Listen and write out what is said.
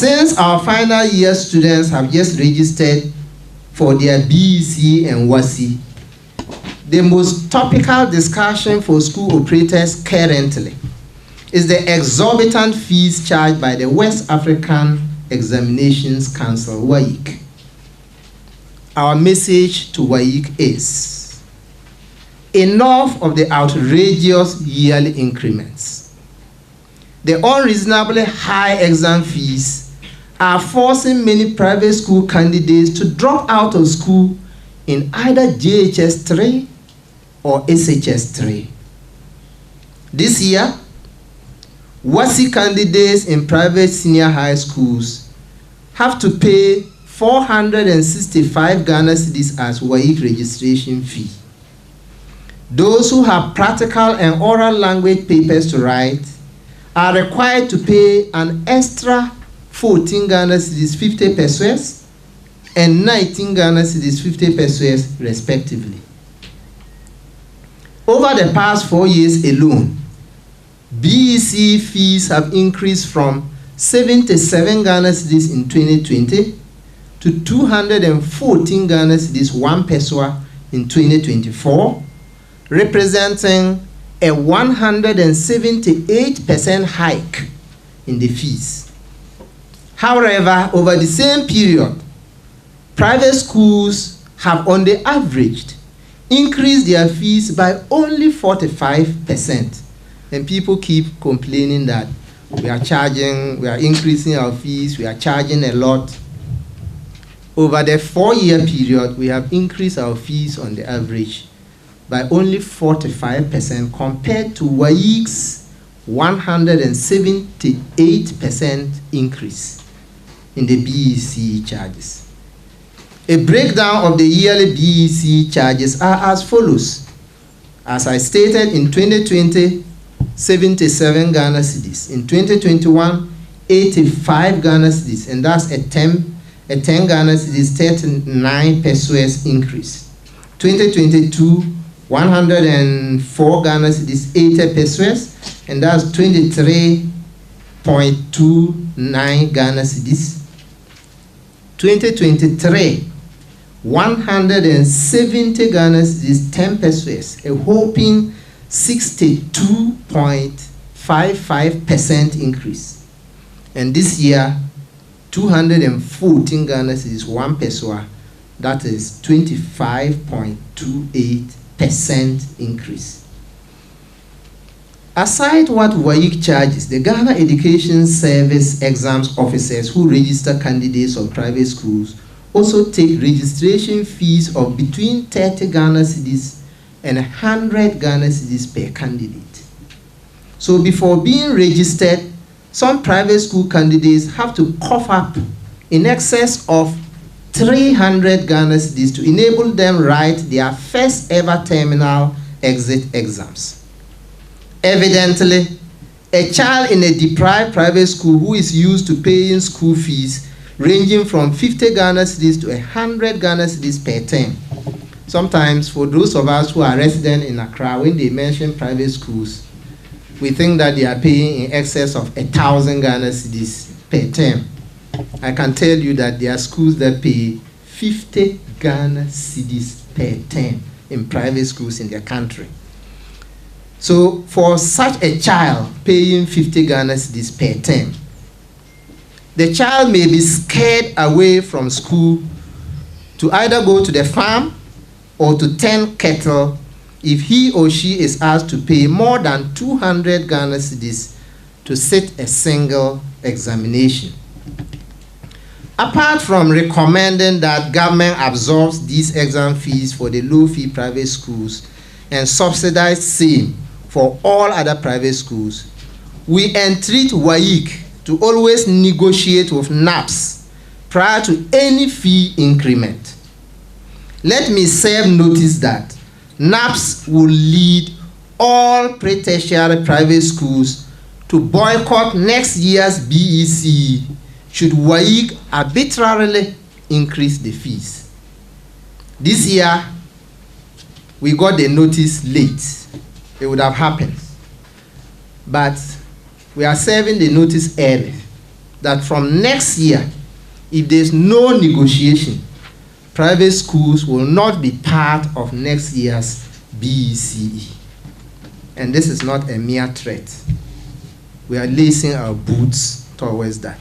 Since our final year students have just registered for their BECE and WAEC, the most topical discussion for school operators currently is the exorbitant fees charged by the West African Examinations Council, WAEC. Our message to WAEC is, enough of the outrageous yearly increments. The unreasonably high exam fees are forcing many private school candidates to drop out of school in either JHS 3 or SHS 3. This year, WAEC candidates in private senior high schools have to pay 465 Ghana cedis as WAEC registration fee. Those who have practical and oral language papers to write are required to pay an extra 14 Ghana cedis 50 pesos and 19 Ghana cedis 50 pesos respectively. Over the past 4 years alone, BECE fees have increased from 77 Ghana cedis in 2020 to 214 Ghana cedis 1 peso in 2024, representing a 178% hike in the fees. However, over the same period, private schools have on the average increased their fees by only 45%. And people keep complaining that we are increasing our fees, we are charging a lot. Over the 4-year period, we have increased our fees on the average by only 45% compared to WAEC's 178% increase in the BECE charges. A breakdown of the yearly BECE charges are as follows. As I stated, in 2020, 77 Ghana cedis. In 2021, 85 Ghana cedis, and that's a 10 Ghana cedis 39 pesos increase. 2022, 104 Ghana cedis 80 pesos, and that's 23.29 Ghana cedis. 2023, 170 Ghana cedis 10 pesos, a whopping 62.55% increase. And this year, 214 Ghana cedis 1 peso, that is 25.28% increase. Aside what WAEC charges, the Ghana Education Service exams officers who register candidates of private schools also take registration fees of between 30 Ghana cedis and 100 Ghana cedis per candidate. So before being registered, some private school candidates have to cough up in excess of 300 Ghana cedis to enable them write their first ever terminal exit exams. Evidently, a child in a deprived private school who is used to paying school fees ranging from 50 Ghana cedis to 100 Ghana cedis per term. Sometimes, for those of us who are resident in Accra, when they mention private schools, we think that they are paying in excess of 1,000 Ghana cedis per term. I can tell you that there are schools that pay 50 Ghana cedis per term in private schools in their country. So for such a child paying 50 Ghana cedis per term, the child may be scared away from school to either go to the farm or to tend cattle if he or she is asked to pay more than 200 Ghana cedis to sit a single examination. Apart from recommending that government absorbs these exam fees for the low-fee private schools and subsidize same for all other private schools, we entreat WAEC to always negotiate with GNAPS prior to any fee increment. Let me serve notice that GNAPS will lead all pre-tertiary private schools to boycott next year's BECE should WAEC arbitrarily increase the fees. This year, we got the notice late. It would have happened. But we are serving the notice early that from next year, if there's no negotiation, private schools will not be part of next year's BECE. And this is not a mere threat. We are lacing our boots towards that.